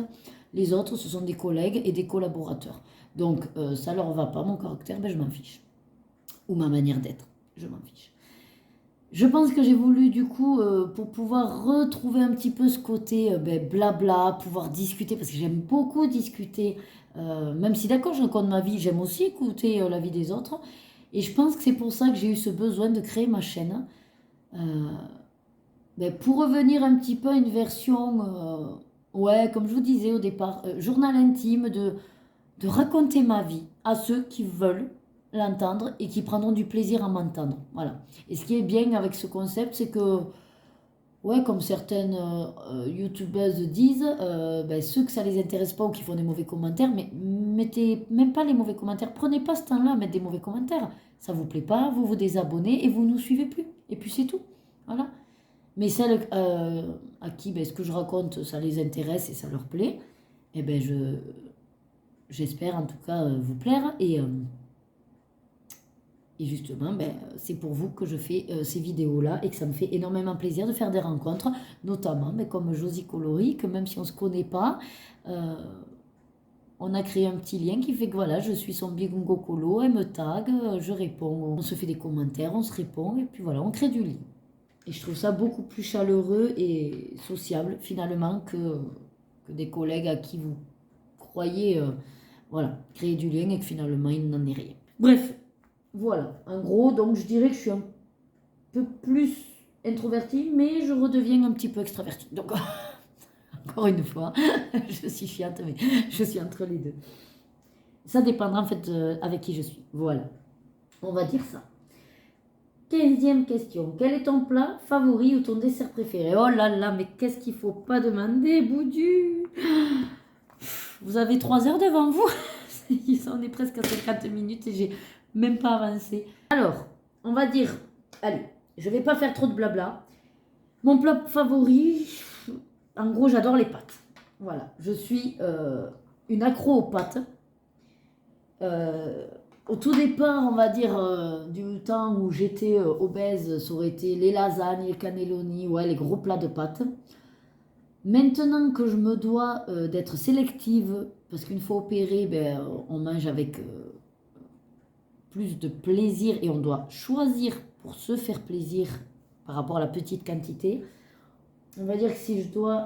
[SPEAKER 1] Les autres, ce sont des collègues et des collaborateurs. Donc, ça leur va pas, mon caractère, ben, je m'en fiche. Ou ma manière d'être, je m'en fiche. Je pense que j'ai voulu, du coup, pour pouvoir retrouver un petit peu ce côté blabla, pouvoir discuter, parce que j'aime beaucoup discuter, même si d'accord, je raconte ma vie, j'aime aussi écouter la vie des autres. Et je pense que c'est pour ça que j'ai eu ce besoin de créer ma chaîne. Pour revenir un petit peu à une version, ouais, comme je vous disais au départ, journal intime, de raconter ma vie à ceux qui veulent l'entendre et qui prendront du plaisir à m'entendre. Voilà. Et ce qui est bien avec ce concept, c'est que, ouais, comme certaines youtubeuses disent, ceux que ça les intéresse pas ou qui font des mauvais commentaires, mais mettez même pas les mauvais commentaires. Prenez pas ce temps-là à mettre des mauvais commentaires. Ça vous plaît pas, vous vous désabonnez et vous nous suivez plus. Et puis c'est tout. Voilà. Mais celles à qui ce que je raconte, ça les intéresse et ça leur plaît, eh ben j'espère en tout cas vous plaire. Et justement, c'est pour vous que je fais ces vidéos-là et que ça me fait énormément plaisir de faire des rencontres, notamment comme Josie Coloris, que même si on ne se connaît pas, on a créé un petit lien qui fait que voilà, je suis son Bigungo Colo, elle me tag, je réponds, on se fait des commentaires, on se répond, et puis voilà, on crée du lien. Et je trouve ça beaucoup plus chaleureux et sociable finalement que des collègues à qui vous croyez voilà, créer du lien et que finalement il n'en est rien. Bref, voilà. En gros, donc je dirais que je suis un peu plus introvertie, mais je redeviens un petit peu extravertie. Donc, encore une fois, je suis chiante, mais je suis entre les deux. Ça dépendra en fait avec qui je suis. Voilà. On va dire ça. 15e question. Quel est ton plat favori ou ton dessert préféré? Oh là là, mais qu'est-ce qu'il faut pas demander, Boudu? Vous avez 3 heures devant vous. On est presque à 50 minutes et j'ai même pas avancé. Alors, on va dire, allez, je vais pas faire trop de blabla. Mon plat favori, en gros, j'adore les pâtes. Voilà, je suis une accro aux pâtes. Au tout départ, on va dire, du temps où j'étais obèse, ça aurait été les lasagnes, les cannelloni, ouais, les gros plats de pâtes. Maintenant que je me dois d'être sélective, parce qu'une fois opérée, on mange avec plus de plaisir et on doit choisir pour se faire plaisir par rapport à la petite quantité. On va dire que si je dois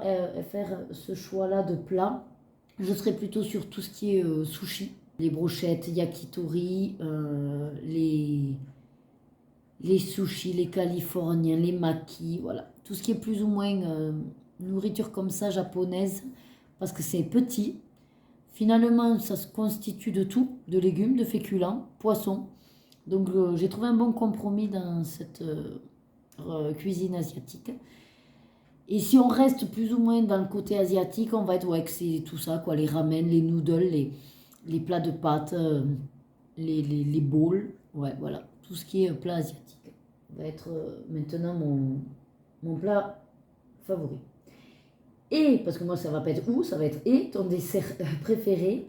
[SPEAKER 1] faire ce choix-là de plat, je serais plutôt sur tout ce qui est sushi. Les brochettes, yakitori, les sushis, les californiens, les makis, voilà. Tout ce qui est plus ou moins nourriture comme ça, japonaise, parce que c'est petit. Finalement, ça se constitue de tout, de légumes, de féculents, poissons. Donc j'ai trouvé un bon compromis dans cette cuisine asiatique. Et si on reste plus ou moins dans le côté asiatique, on va être, ouais, c'est tout ça, quoi, les ramen, les noodles, les plats de pâtes, les bowls, ouais, voilà, tout ce qui est plat asiatique va être maintenant mon plat favori. Et, parce que moi ça va pas être ça va être ton dessert préféré.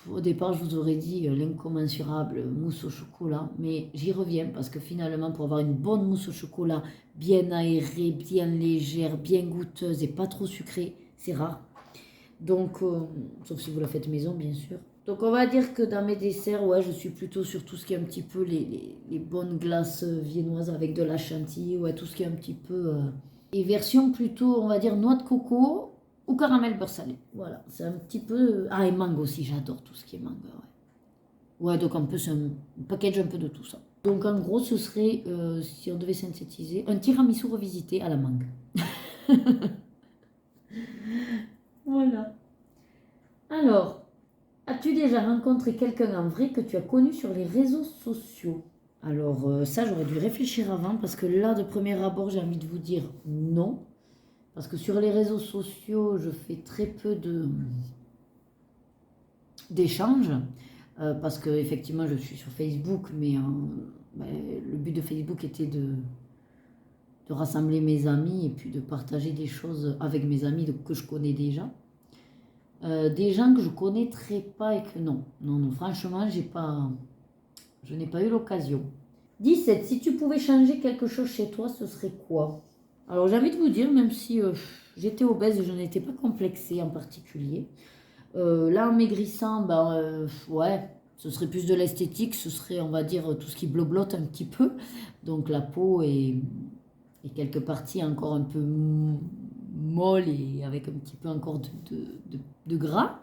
[SPEAKER 1] Au départ, je vous aurais dit l'incommensurable mousse au chocolat, mais j'y reviens parce que finalement, pour avoir une bonne mousse au chocolat bien aérée, bien légère, bien goûteuse et pas trop sucrée, c'est rare. Donc, sauf si vous la faites maison, bien sûr. Donc, on va dire que dans mes desserts, ouais, je suis plutôt sur tout ce qui est un petit peu les bonnes glaces viennoises avec de la chantilly, ouais, tout ce qui est un petit peu... Et version plutôt, on va dire, noix de coco ou caramel beurre salé. Voilà, c'est un petit peu... Ah, et mangue aussi, j'adore tout ce qui est mangue, ouais. Ouais, donc un peu, c'est un package un peu de tout ça. Donc en gros, ce serait, si on devait synthétiser, un tiramisu revisité à la mangue. Voilà. Alors, as-tu déjà rencontré quelqu'un en vrai que tu as connu sur les réseaux sociaux? Alors ça, j'aurais dû réfléchir avant parce que là, de premier abord, j'ai envie de vous dire non. Parce que sur les réseaux sociaux, je fais très peu d'échanges. Parce que effectivement, je suis sur Facebook, mais le but de Facebook était de rassembler mes amis et puis de partager des choses avec mes amis que je connais déjà. Des gens que je connaîtrais pas et que non. Non, franchement, je n'ai pas eu l'occasion. 17. Si tu pouvais changer quelque chose chez toi, ce serait quoi? Alors j'ai envie de vous dire, même si j'étais obèse, je n'étais pas complexée en particulier. Là, en maigrissant, ouais, ce serait plus de l'esthétique, ce serait, on va dire, tout ce qui bloblote un petit peu. Donc la peau est quelque partie encore un peu molle et avec un petit peu encore de gras.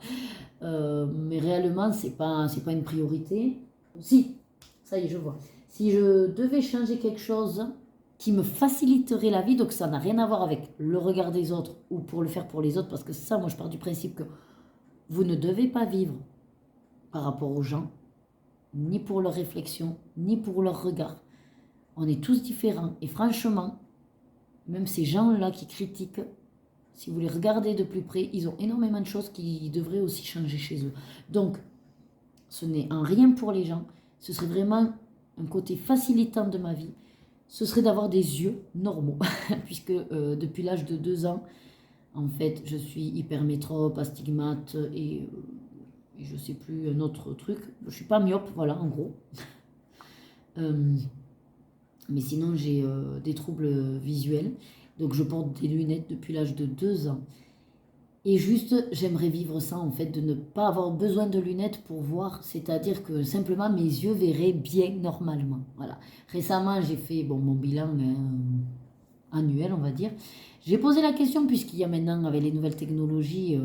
[SPEAKER 1] Mais réellement, c'est pas une priorité. Si, ça y est, je vois. Si je devais changer quelque chose qui me faciliterait la vie, donc ça n'a rien à voir avec le regard des autres ou pour le faire pour les autres, parce que ça, moi, je pars du principe que vous ne devez pas vivre par rapport aux gens, ni pour leur réflexion, ni pour leur regard. On est tous différents. Et franchement, même ces gens-là qui critiquent, si vous les regardez de plus près, ils ont énormément de choses qui devraient aussi changer chez eux. Donc, ce n'est en rien pour les gens. Ce serait vraiment un côté facilitant de ma vie. Ce serait d'avoir des yeux normaux. Puisque depuis l'âge de 2 ans, en fait, je suis hypermétrope, astigmate et je sais plus un autre truc. Je suis pas myope, voilà, en gros. Mais sinon, j'ai des troubles visuels. Donc, je porte des lunettes depuis l'âge de 2 ans. Et juste, j'aimerais vivre ça, en fait, de ne pas avoir besoin de lunettes pour voir. C'est-à-dire que simplement, mes yeux verraient bien normalement. Voilà. Récemment, j'ai fait mon bilan annuel, on va dire. J'ai posé la question, puisqu'il y a maintenant, avec les nouvelles technologies,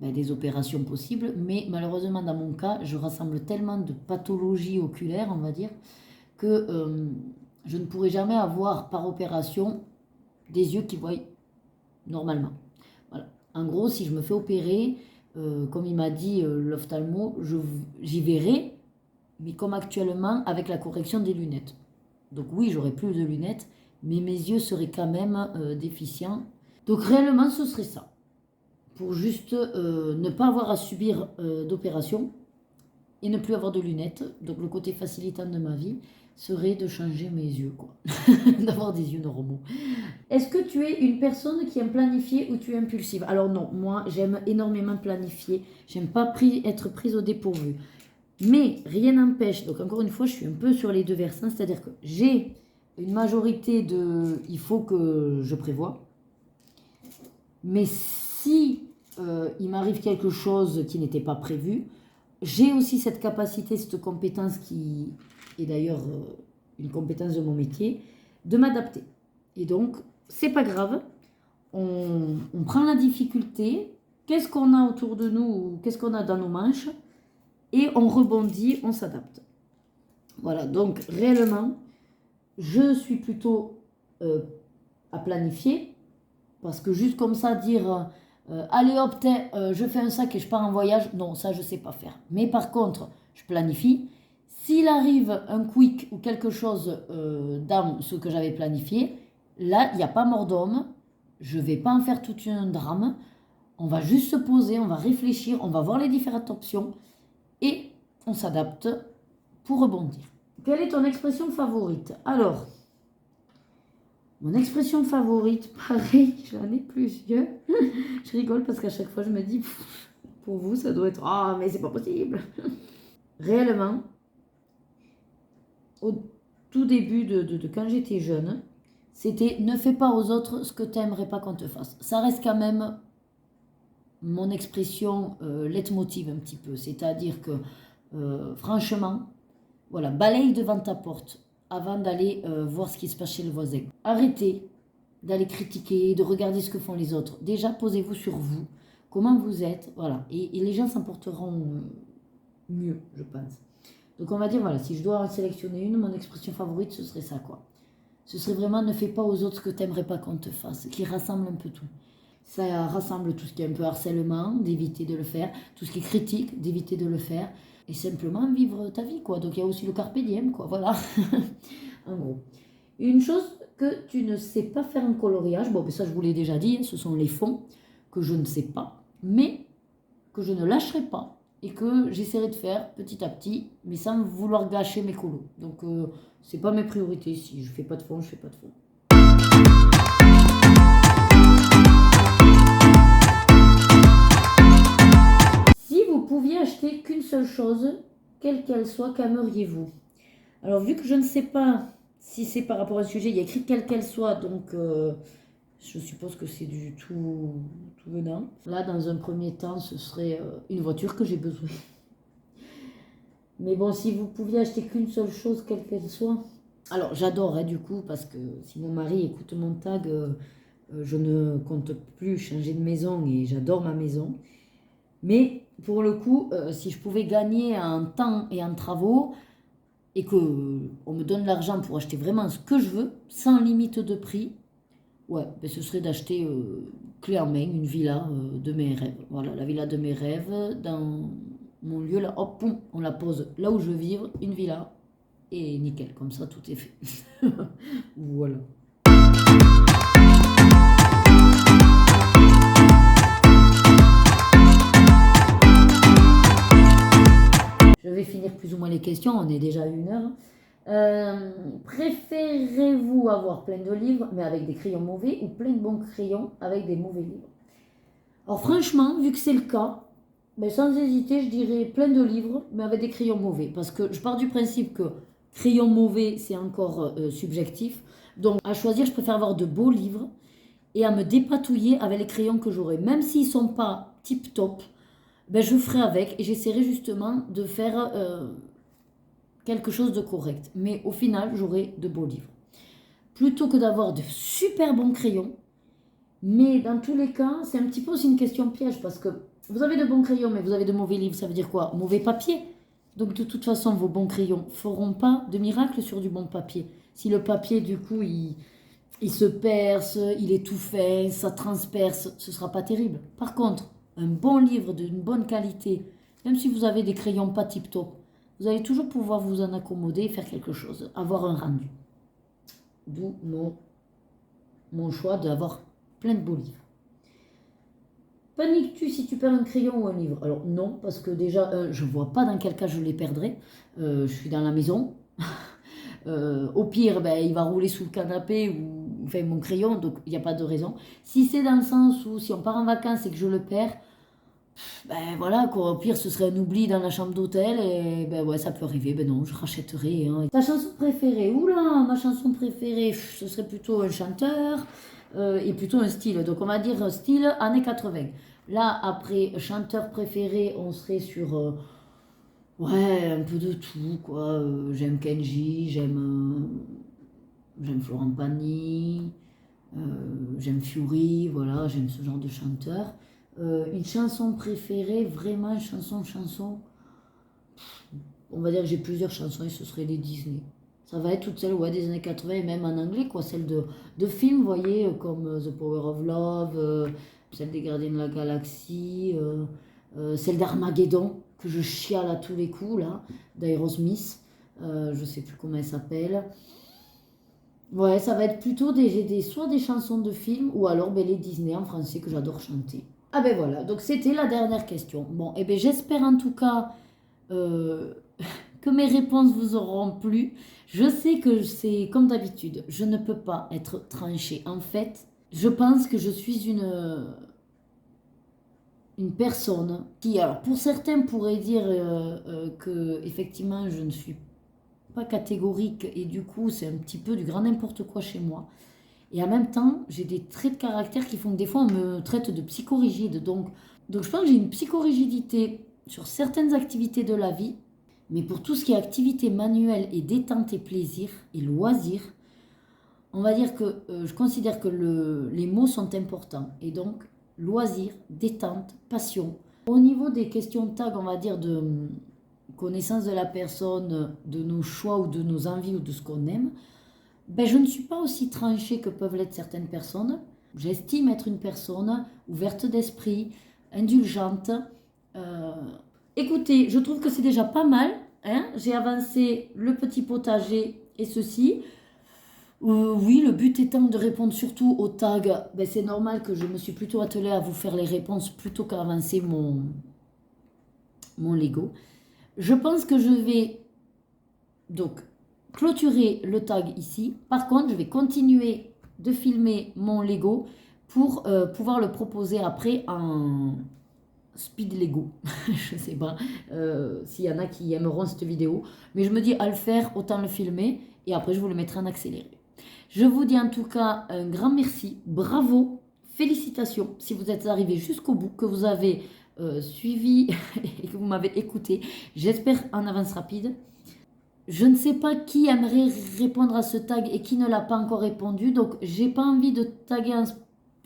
[SPEAKER 1] des opérations possibles. Mais malheureusement, dans mon cas, je rassemble tellement de pathologies oculaires, on va dire, que je ne pourrai jamais avoir par opération des yeux qui voient normalement. Voilà. En gros, si je me fais opérer, comme il m'a dit l'ophtalmo, j'y verrai, mais comme actuellement, avec la correction des lunettes. Donc oui, j'aurai plus de lunettes, mais mes yeux seraient quand même déficients. Donc réellement, ce serait ça. Pour juste ne pas avoir à subir d'opération et ne plus avoir de lunettes. Donc le côté facilitant de ma vie serait de changer mes yeux, quoi. D'avoir des yeux normaux. Est-ce que tu es une personne qui aime planifier ou tu es impulsive? Alors non, moi j'aime énormément planifier. J'aime pas être prise au dépourvu. Mais rien n'empêche, donc encore une fois, je suis un peu sur les deux versants, c'est-à-dire que j'ai une majorité de... Il faut que je prévoie. Mais si il m'arrive quelque chose qui n'était pas prévu, j'ai aussi cette capacité, cette compétence qui est d'ailleurs une compétence de mon métier, de m'adapter. Et donc, c'est pas grave, on prend la difficulté, qu'est-ce qu'on a autour de nous, qu'est-ce qu'on a dans nos manches, et on rebondit, on s'adapte. Voilà, donc réellement, je suis plutôt à planifier, parce que juste comme ça, dire allez hop, je fais un sac et je pars en voyage, non, ça je sais pas faire. Mais par contre, je planifie. S'il arrive un quick ou quelque chose dans ce que j'avais planifié, là, il n'y a pas mort d'homme, je ne vais pas en faire tout un drame, on va juste se poser, on va réfléchir, on va voir les différentes options et on s'adapte pour rebondir. Quelle est ton expression favorite? Alors, mon expression favorite, pareil, j'en ai plusieurs. Je rigole parce qu'à chaque fois je me dis, pour vous ça doit être, ah mais c'est pas possible. Réellement, au tout début de quand j'étais jeune, c'était ne fais pas aux autres ce que tu n'aimerais pas qu'on te fasse. Ça reste quand même mon expression leitmotiv un petit peu. C'est-à-dire que, franchement, voilà, balaye devant ta porte avant d'aller voir ce qui se passe chez le voisin. Arrêtez d'aller critiquer, de regarder ce que font les autres. Déjà, posez-vous sur vous, comment vous êtes, voilà. Et les gens s'en porteront mieux, je pense. Donc on va dire, voilà, si je dois en sélectionner une, mon expression favorite, ce serait ça, quoi. Ce serait vraiment, ne fais pas aux autres ce que tu n'aimerais pas qu'on te fasse, qui rassemble un peu tout. Ça rassemble tout ce qui est un peu harcèlement, d'éviter de le faire, tout ce qui est critique, d'éviter de le faire, et simplement vivre ta vie, quoi. Donc il y a aussi le carpe diem, quoi, voilà. En gros. Une chose que tu ne sais pas faire en coloriage, bon, mais ça je vous l'ai déjà dit, ce sont les fonds que je ne sais pas, mais que je ne lâcherai pas et que j'essaierai de faire petit à petit, mais sans vouloir gâcher mes colos. Donc c'est pas mes priorités. Si je fais pas de fond, je fais pas de fond. Si vous pouviez acheter qu'une seule chose, quelle qu'elle soit, qu'aimeriez-vous? Alors vu que je ne sais pas Si c'est par rapport à un sujet, il y a écrit quelle qu'elle soit, donc je suppose que c'est du tout venant. Là, dans un premier temps, ce serait une voiture que j'ai besoin. Mais bon, si vous pouviez acheter qu'une seule chose, quelle qu'elle soit. Alors, j'adore, hein, du coup, parce que si mon mari écoute mon tag, je ne compte plus changer de maison et j'adore ma maison. Mais pour le coup, si je pouvais gagner en temps et en travaux et que on me donne l'argent pour acheter vraiment ce que je veux, sans limite de prix, ouais, ben ce serait d'acheter clé en main une villa de mes rêves. Voilà, la villa de mes rêves dans mon lieu là. Hop, poum, on la pose là où je veux vivre, une villa et nickel, comme ça tout est fait. Voilà. Je vais finir plus ou moins les questions, on est déjà à 1 heure. Préférez-vous avoir plein de livres mais avec des crayons mauvais ou plein de bons crayons avec des mauvais livres? Alors franchement, vu que c'est le cas, ben sans hésiter, je dirais plein de livres mais avec des crayons mauvais. Parce que je pars du principe que crayons mauvais, c'est encore subjectif. Donc à choisir, je préfère avoir de beaux livres et à me dépatouiller avec les crayons que j'aurai. Même s'ils ne sont pas tip-top, ben je ferai avec et j'essaierai justement de faire quelque chose de correct. Mais au final, j'aurai de beaux livres. Plutôt que d'avoir de super bons crayons. Mais dans tous les cas, c'est un petit peu aussi une question piège parce que vous avez de bons crayons, mais vous avez de mauvais livres. Ça veut dire quoi? Mauvais papier. Donc de toute façon, vos bons crayons ne feront pas de miracle sur du bon papier. Si le papier, du coup, il se perce, il est tout fin, ça transperce, ce ne sera pas terrible. Par contre, un bon livre d'une bonne qualité, même si vous avez des crayons pas tip-top, vous allez toujours pouvoir vous en accommoder et faire quelque chose, avoir un rendu. D'où mon choix d'avoir plein de beaux livres. Paniques-tu si tu perds un crayon ou un livre? Alors non, parce que déjà, je ne vois pas dans quel cas je les perdrai. Je suis dans la maison. Au pire, ben, il va rouler sous le canapé ou enfin, mon crayon, donc il n'y a pas de raison. Si c'est dans le sens où si on part en vacances et que je le perds, ben voilà, quoi, au pire ce serait un oubli dans la chambre d'hôtel et ben ouais, ça peut arriver, ben non, je rachèterai. Hein. Ta chanson préférée? Oula, ma chanson préférée, ce serait plutôt un chanteur et plutôt un style. Donc on va dire style années 80. Là, après chanteur préféré, on serait sur ouais, un peu de tout, quoi. J'aime Kenji, j'aime Florent Pagny, j'aime Fury, voilà, j'aime ce genre de chanteur. Une chanson préférée, vraiment chanson, on va dire que j'ai plusieurs chansons et ce serait les Disney. Ça va être toutes celles ouais, des années 80 et même en anglais, quoi. Celles de films, vous voyez, comme The Power of Love, celle des Gardiens de la Galaxie, celle d'Armageddon, que je chiale à tous les coups, là, d'Aerosmith. Je sais plus comment elle s'appelle. Ouais, ça va être plutôt soit des chansons de films ou alors ben, les Disney en français que j'adore chanter. Ah ben voilà, donc c'était la dernière question. Bon, et ben j'espère en tout cas euh, que mes réponses vous auront plu. Je sais que c'est comme d'habitude, je ne peux pas être tranchée. En fait, je pense que je suis une personne qui, alors pour certains pourraient dire que effectivement je ne suis pas catégorique et du coup c'est un petit peu du grand n'importe quoi chez moi. Et en même temps, j'ai des traits de caractère qui font que des fois, on me traite de psychorigide. Donc je pense que j'ai une psychorigidité sur certaines activités de la vie. Mais pour tout ce qui est activité manuelle et détente et plaisir et loisir, on va dire que je considère que les mots sont importants. Et donc, loisir, détente, passion. Au niveau des questions de tag, on va dire de connaissance de la personne, de nos choix ou de nos envies ou de ce qu'on aime, ben, je ne suis pas aussi tranchée que peuvent l'être certaines personnes. J'estime être une personne ouverte d'esprit, indulgente. Euh, Écoutez, je trouve que c'est déjà pas mal. Hein. J'ai avancé le petit potager et ceci. Oui, le but étant de répondre surtout aux tags, ben, c'est normal que je me suis plutôt attelée à vous faire les réponses plutôt qu'à avancer mon Lego. Je pense que je vais donc clôturer le tag ici. Par contre, je vais continuer de filmer mon Lego pour pouvoir le proposer après en speed Lego. Je sais pas s'il y en a qui aimeront cette vidéo. Mais je me dis à le faire, autant le filmer. et après je vous le mettrai en accéléré. Je vous dis en tout cas un grand merci, bravo, félicitations si vous êtes arrivé jusqu'au bout, que vous avez suivi et que vous m'avez écouté. J'espère en avance rapide. Je ne sais pas qui aimerait répondre à ce tag et qui ne l'a pas encore répondu, donc j'ai pas envie de taguer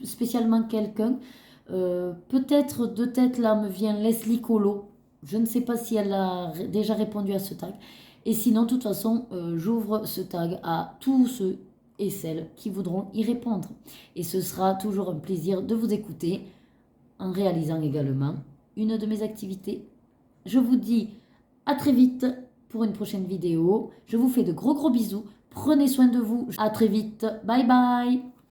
[SPEAKER 1] spécialement quelqu'un. Peut-être de tête là me vient Leslie Colo. Je ne sais pas si elle a déjà répondu à ce tag. Et sinon, de toute façon, j'ouvre ce tag à tous ceux et celles qui voudront y répondre. Et ce sera toujours un plaisir de vous écouter en réalisant également une de mes activités. Je vous dis à très vite pour une prochaine vidéo. Je vous fais de gros bisous. Prenez soin de vous. À très vite. Bye bye.